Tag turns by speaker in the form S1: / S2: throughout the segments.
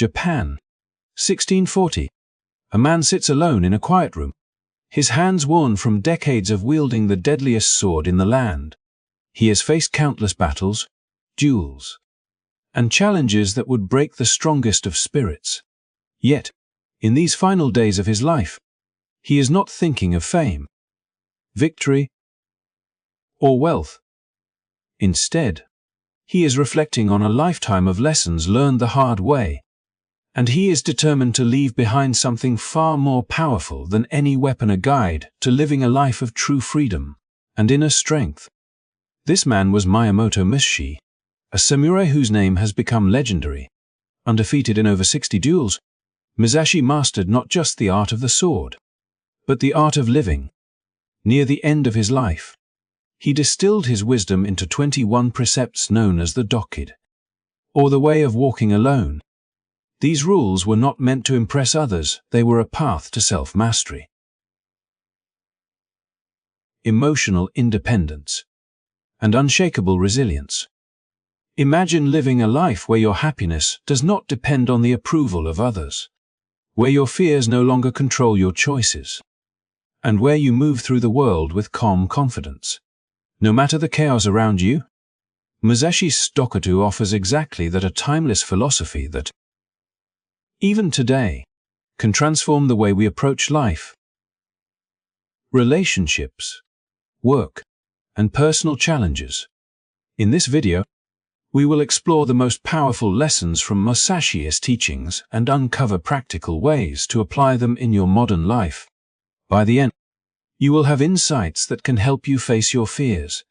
S1: Japan, 1640. A man sits alone in a quiet room, his hands worn from decades of wielding the deadliest sword in the land. He has faced countless battles, duels, and challenges that would break the strongest of spirits. Yet, in these final days of his life, he is not thinking of fame, victory, or wealth. Instead, he is reflecting on a lifetime of lessons learned the hard way, and he is determined to leave behind something far more powerful than any weapon, a guide to living a life of true freedom and inner strength. This man was Miyamoto Musashi, a samurai whose name has become legendary. Undefeated in over 60 duels, Musashi mastered not just the art of the sword, but the art of living. Near the end of his life, he distilled his wisdom into 21 precepts known as the Dokkōdō, or the way of walking alone. These rules were not meant to impress others, they were a path to self-mastery. Emotional independence and unshakable resilience. Imagine living a life where your happiness does not depend on the approval of others, where your fears no longer control your choices, and where you move through the world with calm confidence. No matter the chaos around you, Musashi's Dokkōdō offers exactly that, a timeless philosophy that, even today, can transform the way we approach life. Relationships, work, and personal challenges. In this video, we will explore the most powerful lessons from Musashi's teachings and uncover practical ways to apply them in your modern life. By the end, you will have insights that can help you face your fears,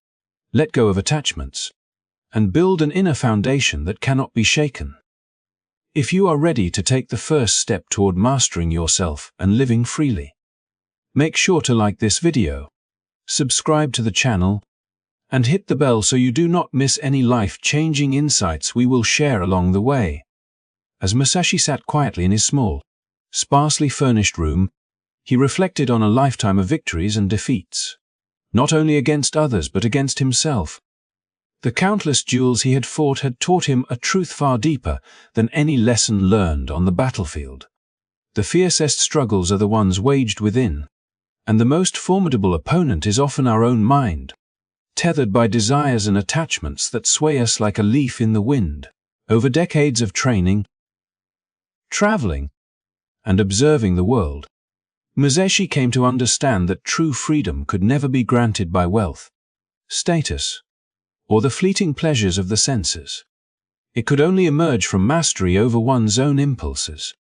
S1: let go of attachments, and build an inner foundation that cannot be shaken. If you are ready to take the first step toward mastering yourself and living freely, make sure to like this video, subscribe to the channel, and hit the bell so you do not miss any life-changing insights we will share along the way. As Musashi sat quietly in his small, sparsely furnished room, he reflected on a lifetime of victories and defeats, not only against others but against himself. The countless duels he had fought had taught him a truth far deeper than any lesson learned on the battlefield. The fiercest struggles are the ones waged within, and the most formidable opponent is often our own mind, tethered by desires and attachments that sway us like a leaf in the wind. Over decades of training, traveling, and observing the world, Musashi came to understand that true freedom could never be granted by wealth, status, or the fleeting pleasures of the senses. It could only emerge from mastery over one's own impulses,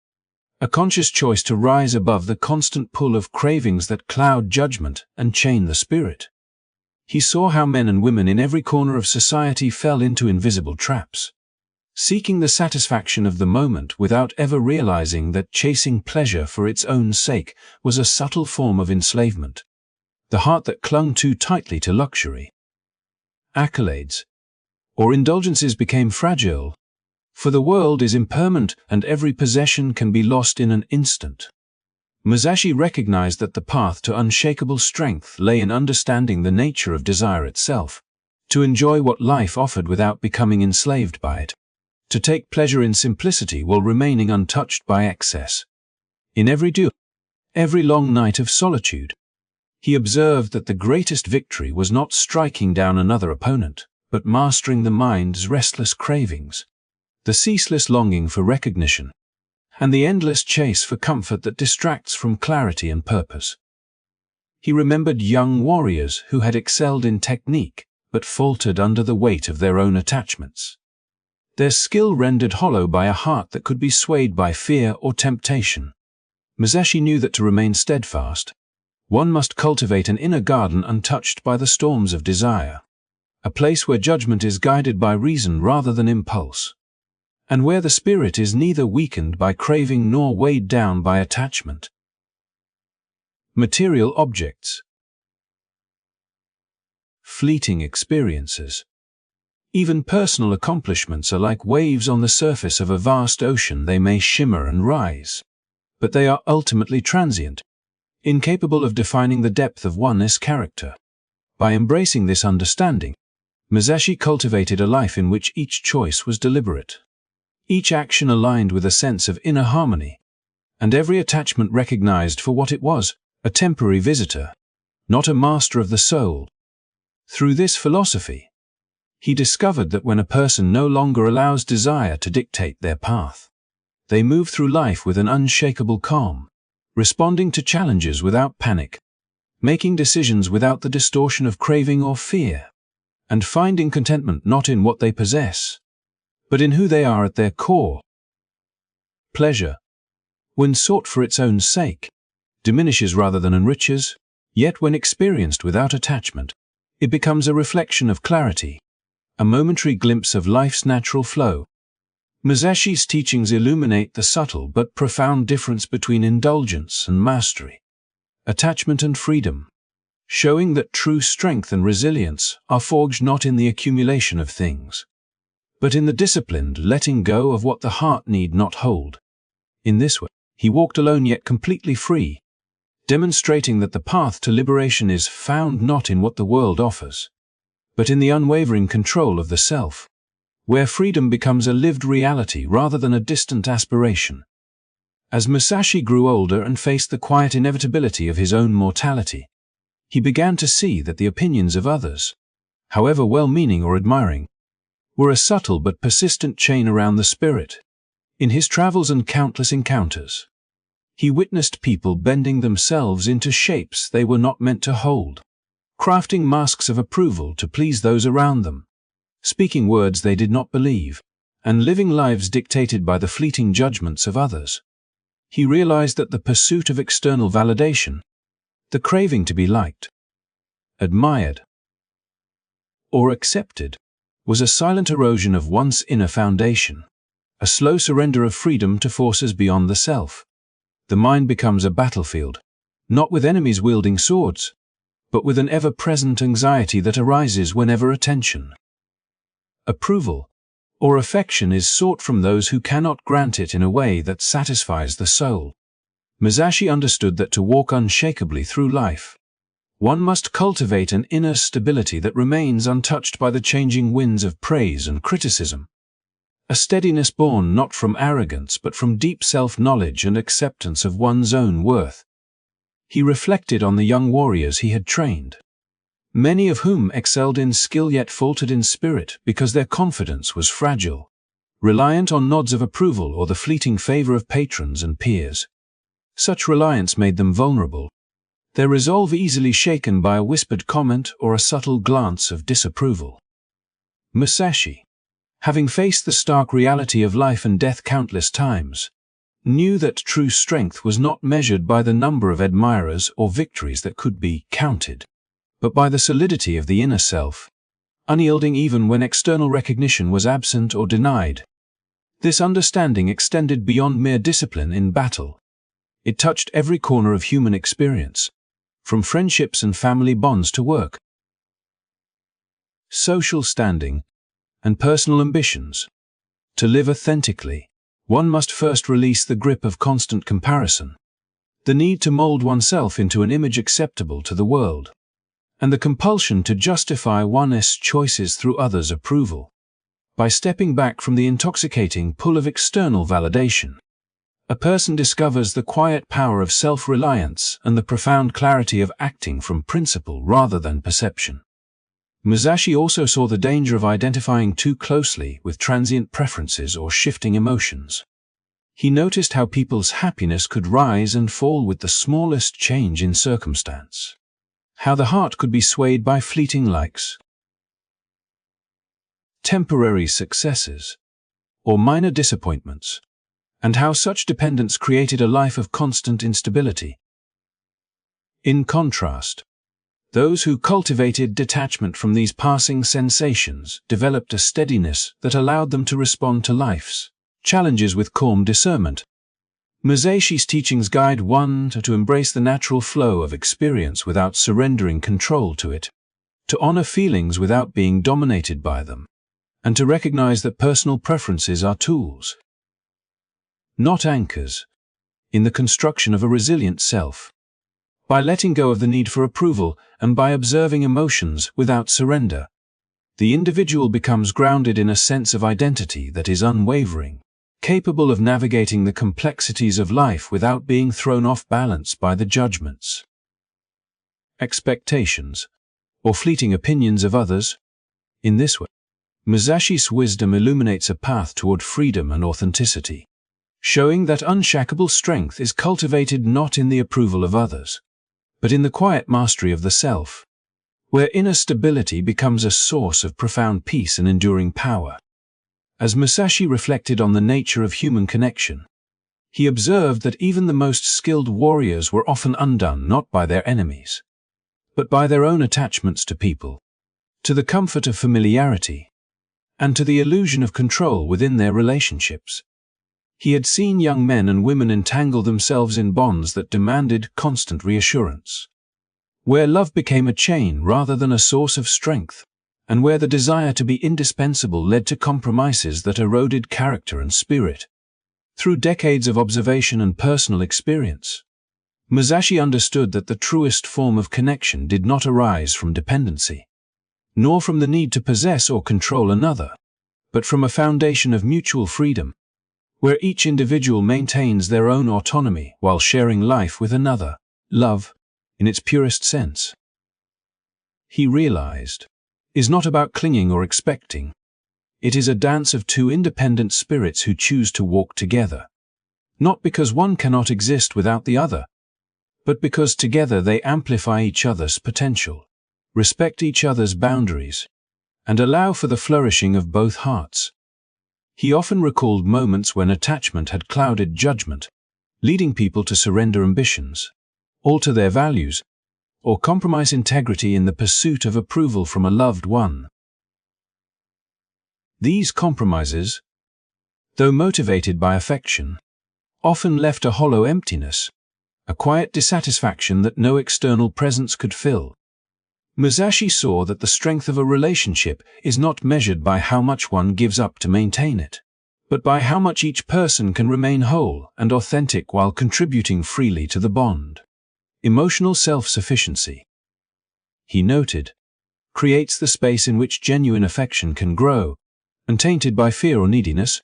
S1: a conscious choice to rise above the constant pull of cravings that cloud judgment and chain the spirit. He saw how men and women in every corner of society fell into invisible traps, seeking the satisfaction of the moment without ever realizing that chasing pleasure for its own sake was a subtle form of enslavement. The heart that clung too tightly to luxury, accolades, or indulgences became fragile, for the world is impermanent and every possession can be lost in an instant. Musashi recognized that the path to unshakable strength lay in understanding the nature of desire itself, to enjoy what life offered without becoming enslaved by it, to take pleasure in simplicity while remaining untouched by excess. In every duel, every long night of solitude, he observed that the greatest victory was not striking down another opponent, but mastering the mind's restless cravings, the ceaseless longing for recognition, and the endless chase for comfort that distracts from clarity and purpose. He remembered young warriors who had excelled in technique, but faltered under the weight of their own attachments, their skill rendered hollow by a heart that could be swayed by fear or temptation. Musashi knew that to remain steadfast, one must cultivate an inner garden untouched by the storms of desire, a place where judgment is guided by reason rather than impulse, and where the spirit is neither weakened by craving nor weighed down by attachment. Material objects. Fleeting experiences. Even personal accomplishments are like waves on the surface of a vast ocean. They may shimmer and rise, but they are ultimately transient, incapable of defining the depth of one's character. By embracing this understanding, Musashi cultivated a life in which each choice was deliberate, each action aligned with a sense of inner harmony, and every attachment recognized for what it was, a temporary visitor, not a master of the soul. Through this philosophy, he discovered that when a person no longer allows desire to dictate their path, they move through life with an unshakable calm, responding to challenges without panic, making decisions without the distortion of craving or fear, and finding contentment not in what they possess, but in who they are at their core. Pleasure, when sought for its own sake, diminishes rather than enriches, yet when experienced without attachment, it becomes a reflection of clarity, a momentary glimpse of life's natural flow. Musashi's teachings illuminate the subtle but profound difference between indulgence and mastery, attachment and freedom, showing that true strength and resilience are forged not in the accumulation of things, but in the disciplined letting go of what the heart need not hold. In this way, he walked alone yet completely free, demonstrating that the path to liberation is found not in what the world offers, but in the unwavering control of the self, where freedom becomes a lived reality rather than a distant aspiration. As Musashi grew older and faced the quiet inevitability of his own mortality, he began to see that the opinions of others, however well-meaning or admiring, were a subtle but persistent chain around the spirit. In his travels and countless encounters, he witnessed people bending themselves into shapes they were not meant to hold, crafting masks of approval to please those around them, speaking words they did not believe, and living lives dictated by the fleeting judgments of others. He realized that the pursuit of external validation, the craving to be liked, admired, or accepted, was a silent erosion of one's inner foundation, a slow surrender of freedom to forces beyond the self. The mind becomes a battlefield, not with enemies wielding swords, but with an ever-present anxiety that arises whenever attention, approval, or affection is sought from those who cannot grant it in a way that satisfies the soul. Musashi understood that to walk unshakably through life, one must cultivate an inner stability that remains untouched by the changing winds of praise and criticism, a steadiness born not from arrogance but from deep self-knowledge and acceptance of one's own worth. He reflected on the young warriors he had trained, many of whom excelled in skill yet faltered in spirit because their confidence was fragile, reliant on nods of approval or the fleeting favor of patrons and peers. Such reliance made them vulnerable, their resolve easily shaken by a whispered comment or a subtle glance of disapproval. Musashi, having faced the stark reality of life and death countless times, knew that true strength was not measured by the number of admirers or victories that could be counted, but by the solidity of the inner self, unyielding even when external recognition was absent or denied. This understanding extended beyond mere discipline in battle. It touched every corner of human experience, from friendships and family bonds to work, social standing, and personal ambitions. To live authentically, one must first release the grip of constant comparison, the need to mold oneself into an image acceptable to the world, and the compulsion to justify one's choices through others' approval. By stepping back from the intoxicating pull of external validation, a person discovers the quiet power of self-reliance and the profound clarity of acting from principle rather than perception. Musashi also saw the danger of identifying too closely with transient preferences or shifting emotions. He noticed how people's happiness could rise and fall with the smallest change in circumstance, how the heart could be swayed by fleeting likes, temporary successes, or minor disappointments, and how such dependence created a life of constant instability. In contrast, those who cultivated detachment from these passing sensations developed a steadiness that allowed them to respond to life's challenges with calm discernment. Musashi's teachings guide one to embrace the natural flow of experience without surrendering control to it, to honor feelings without being dominated by them, and to recognize that personal preferences are tools, not anchors, in the construction of a resilient self. By letting go of the need for approval and by observing emotions without surrender, the individual becomes grounded in a sense of identity that is unwavering, capable of navigating the complexities of life without being thrown off balance by the judgments, expectations, or fleeting opinions of others. In this way, Musashi's wisdom illuminates a path toward freedom and authenticity, showing that unshakable strength is cultivated not in the approval of others, but in the quiet mastery of the self, where inner stability becomes a source of profound peace and enduring power. As Musashi reflected on the nature of human connection, he observed that even the most skilled warriors were often undone not by their enemies, but by their own attachments to people, to the comfort of familiarity, and to the illusion of control within their relationships. He had seen young men and women entangle themselves in bonds that demanded constant reassurance, where love became a chain rather than a source of strength, and where the desire to be indispensable led to compromises that eroded character and spirit. Through decades of observation and personal experience, Musashi understood that the truest form of connection did not arise from dependency, nor from the need to possess or control another, but from a foundation of mutual freedom, where each individual maintains their own autonomy while sharing life with another. Love, in its purest sense, he realized, is not about clinging or expecting. It is a dance of two independent spirits who choose to walk together, not because one cannot exist without the other, but because together they amplify each other's potential, respect each other's boundaries, and allow for the flourishing of both hearts. He often recalled moments when attachment had clouded judgment, leading people to surrender ambitions, alter their values, or compromise integrity in the pursuit of approval from a loved one. These compromises, though motivated by affection, often left a hollow emptiness, a quiet dissatisfaction that no external presence could fill. Musashi saw that the strength of a relationship is not measured by how much one gives up to maintain it, but by how much each person can remain whole and authentic while contributing freely to the bond. Emotional self-sufficiency, he noted, creates the space in which genuine affection can grow, untainted by fear or neediness,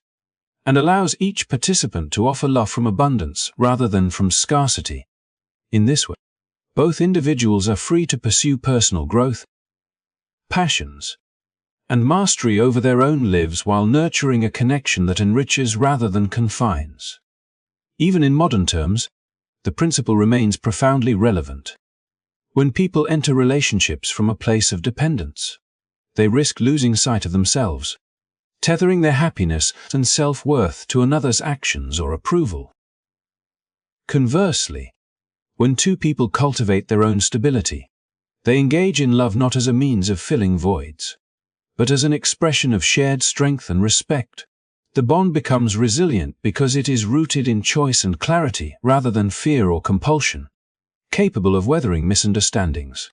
S1: and allows each participant to offer love from abundance rather than from scarcity. In this way, both individuals are free to pursue personal growth, passions, and mastery over their own lives while nurturing a connection that enriches rather than confines. Even in modern terms, the principle remains profoundly relevant. When people enter relationships from a place of dependence, they risk losing sight of themselves, tethering their happiness and self-worth to another's actions or approval. Conversely, when two people cultivate their own stability, they engage in love not as a means of filling voids, but as an expression of shared strength and respect. The bond becomes resilient because it is rooted in choice and clarity rather than fear or compulsion, capable of weathering misunderstandings,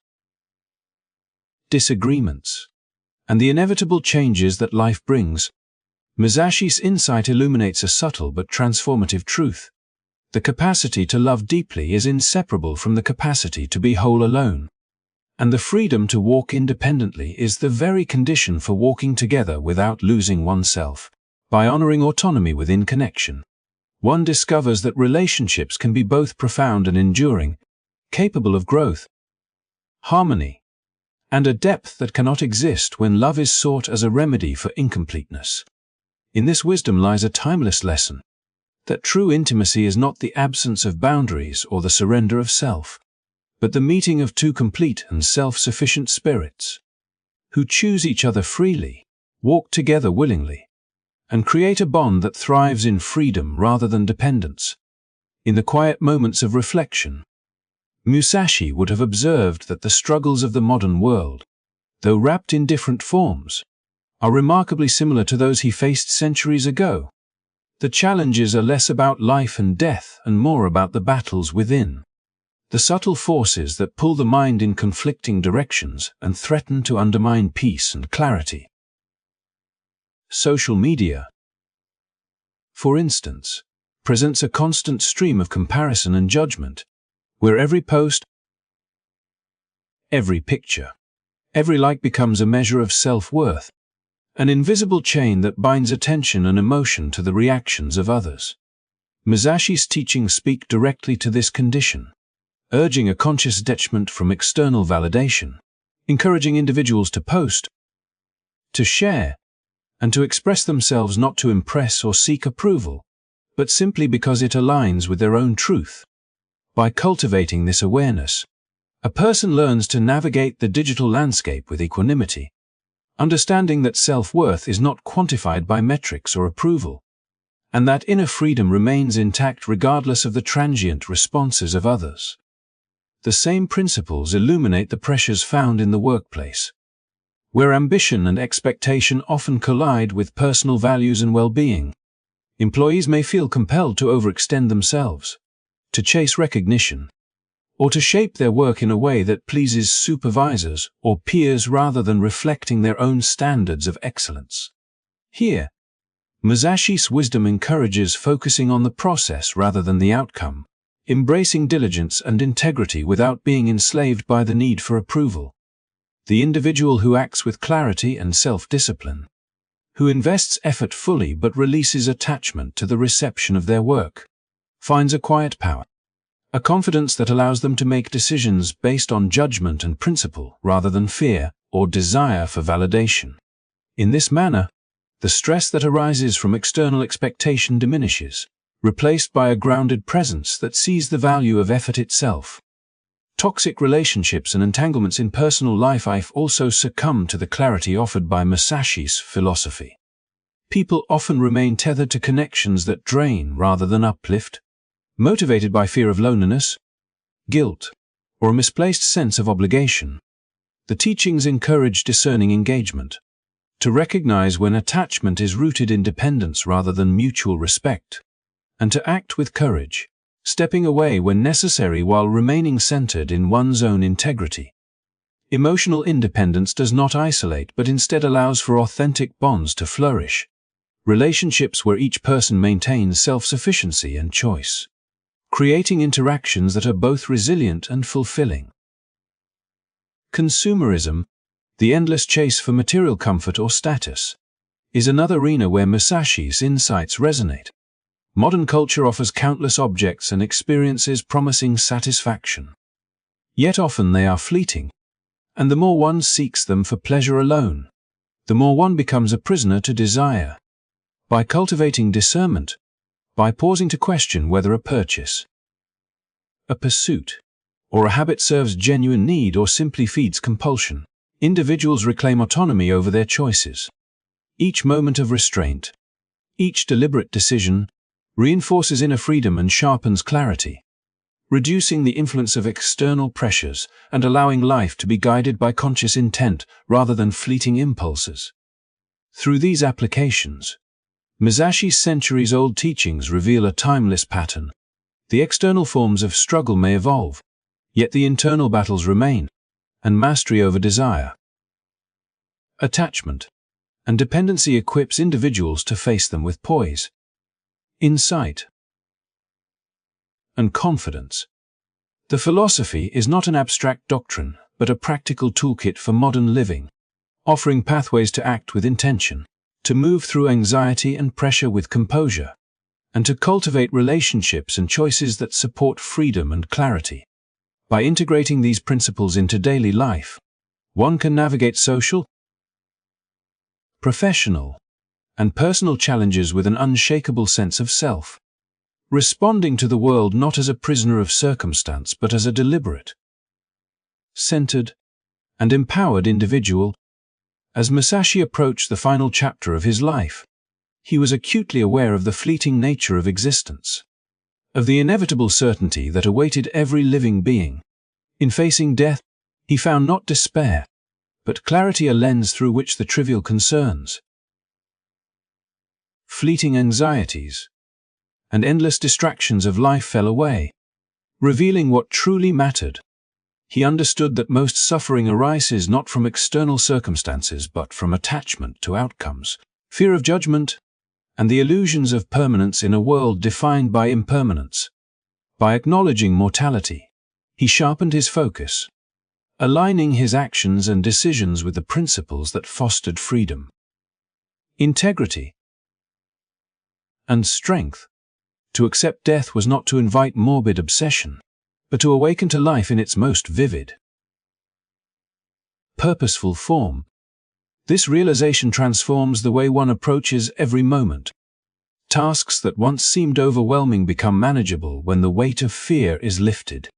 S1: disagreements, and the inevitable changes that life brings. Musashi's insight illuminates a subtle but transformative truth. The capacity to love deeply is inseparable from the capacity to be whole alone, and the freedom to walk independently is the very condition for walking together without losing oneself. By honoring autonomy within connection, one discovers that relationships can be both profound and enduring, capable of growth, harmony, and a depth that cannot exist when love is sought as a remedy for incompleteness. In this wisdom lies a timeless lesson, that true intimacy is not the absence of boundaries or the surrender of self, but the meeting of two complete and self-sufficient spirits, who choose each other freely, walk together willingly, and create a bond that thrives in freedom rather than dependence. In the quiet moments of reflection, Musashi would have observed that the struggles of the modern world, though wrapped in different forms, are remarkably similar to those he faced centuries ago. The challenges are less about life and death and more about the battles within, the subtle forces that pull the mind in conflicting directions and threaten to undermine peace and clarity. Social media, for instance, presents a constant stream of comparison and judgment, where every post, every picture, every like becomes a measure of self-worth, an invisible chain that binds attention and emotion to the reactions of others. Musashi's teachings speak directly to this condition, urging a conscious detachment from external validation, encouraging individuals to post, to share, and to express themselves not to impress or seek approval, but simply because it aligns with their own truth. By cultivating this awareness, a person learns to navigate the digital landscape with equanimity, understanding that self-worth is not quantified by metrics or approval, and that inner freedom remains intact regardless of the transient responses of others. The same principles illuminate the pressures found in the workplace, where ambition and expectation often collide with personal values and well-being. Employees may feel compelled to overextend themselves, to chase recognition, or to shape their work in a way that pleases supervisors or peers rather than reflecting their own standards of excellence. Here, Musashi's wisdom encourages focusing on the process rather than the outcome, embracing diligence and integrity without being enslaved by the need for approval. The individual who acts with clarity and self-discipline, who invests effort fully but releases attachment to the reception of their work, finds a quiet power, a confidence that allows them to make decisions based on judgment and principle rather than fear or desire for validation. In this manner, the stress that arises from external expectation diminishes, replaced by a grounded presence that sees the value of effort itself. Toxic relationships and entanglements in personal life also succumb to the clarity offered by Musashi's philosophy. People often remain tethered to connections that drain rather than uplift, motivated by fear of loneliness, guilt, or a misplaced sense of obligation. The teachings encourage discerning engagement, to recognize when attachment is rooted in dependence rather than mutual respect, and to act with courage, stepping away when necessary while remaining centered in one's own integrity. Emotional independence does not isolate but instead allows for authentic bonds to flourish, relationships where each person maintains self-sufficiency and choice, creating interactions that are both resilient and fulfilling. Consumerism, the endless chase for material comfort or status, is another arena where Musashi's insights resonate. Modern culture offers countless objects and experiences promising satisfaction. Yet often they are fleeting, and the more one seeks them for pleasure alone, the more one becomes a prisoner to desire. By cultivating discernment, by pausing to question whether a purchase, a pursuit, or a habit serves genuine need or simply feeds compulsion, individuals reclaim autonomy over their choices. Each moment of restraint, each deliberate decision, reinforces inner freedom and sharpens clarity, reducing the influence of external pressures and allowing life to be guided by conscious intent rather than fleeting impulses. Through these applications, Musashi's centuries-old teachings reveal a timeless pattern. The external forms of struggle may evolve, yet the internal battles remain, and mastery over desire, attachment, and dependency equips individuals to face them with poise, insight, and confidence. The philosophy is not an abstract doctrine, but a practical toolkit for modern living, offering pathways to act with intention, to move through anxiety and pressure with composure, and to cultivate relationships and choices that support freedom and clarity. By integrating these principles into daily life, one can navigate social, professional, and personal challenges with an unshakable sense of self, responding to the world not as a prisoner of circumstance but as a deliberate, centered, and empowered individual. As Musashi approached the final chapter of his life, he was acutely aware of the fleeting nature of existence, of the inevitable certainty that awaited every living being. In facing death, he found not despair, but clarity, a lens through which the trivial concerns, fleeting anxieties, and endless distractions of life fell away, revealing what truly mattered. He understood that most suffering arises not from external circumstances but from attachment to outcomes, fear of judgment, and the illusions of permanence in a world defined by impermanence. By acknowledging mortality, he sharpened his focus, aligning his actions and decisions with the principles that fostered freedom, integrity, and strength. To accept death was not to invite morbid obsession, but to awaken to life in its most vivid, purposeful form. This realization transforms the way one approaches every moment. Tasks that once seemed overwhelming become manageable when the weight of fear is lifted,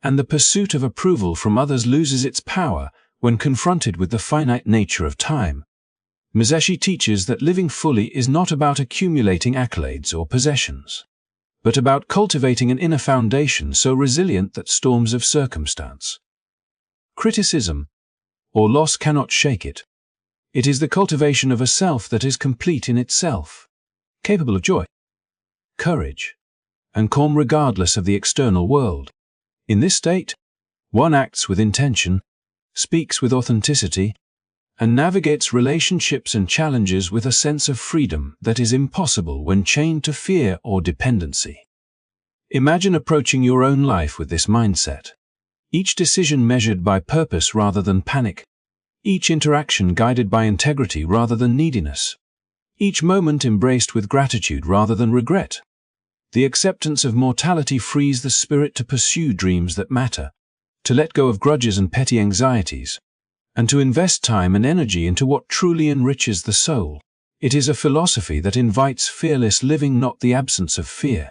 S1: and the pursuit of approval from others loses its power when confronted with the finite nature of time. Musashi teaches that living fully is not about accumulating accolades or possessions, but about cultivating an inner foundation so resilient that storms of circumstance, criticism, or loss cannot shake it. It is the cultivation of a self that is complete in itself, capable of joy, courage, and calm regardless of the external world. In this state, one acts with intention, speaks with authenticity, and navigates relationships and challenges with a sense of freedom that is impossible when chained to fear or dependency. Imagine approaching your own life with this mindset. Each decision measured by purpose rather than panic. Each interaction guided by integrity rather than neediness. Each moment embraced with gratitude rather than regret. The acceptance of mortality frees the spirit to pursue dreams that matter, to let go of grudges and petty anxieties, and to invest time and energy into what truly enriches the soul. It is a philosophy that invites fearless living, not the absence of fear,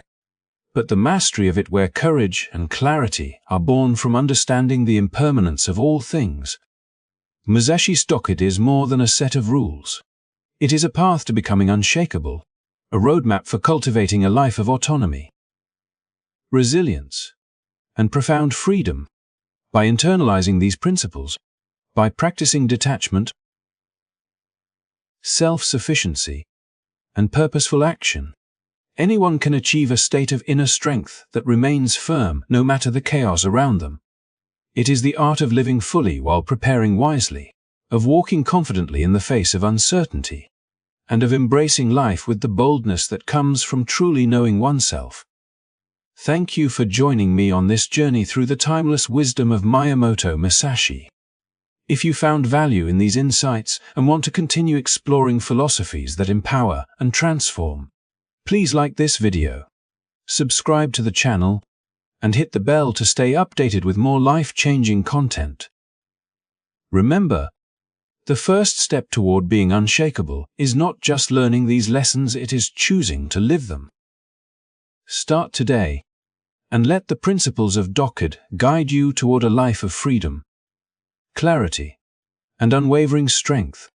S1: but the mastery of it, where courage and clarity are born from understanding the impermanence of all things. Musashi's Dokkōdō is more than a set of rules. It is a path to becoming unshakable, a roadmap for cultivating a life of autonomy, resilience, and profound freedom. By internalizing these principles, by practicing detachment, self-sufficiency, and purposeful action, anyone can achieve a state of inner strength that remains firm no matter the chaos around them. It is the art of living fully while preparing wisely, of walking confidently in the face of uncertainty, and of embracing life with the boldness that comes from truly knowing oneself. Thank you for joining me on this journey through the timeless wisdom of Miyamoto Musashi. If you found value in these insights and want to continue exploring philosophies that empower and transform, please like this video, subscribe to the channel, and hit the bell to stay updated with more life-changing content. Remember, the first step toward being unshakable is not just learning these lessons, it is choosing to live them. Start today, and let the principles of Dokkōdō guide you toward a life of freedom, clarity, and unwavering strength.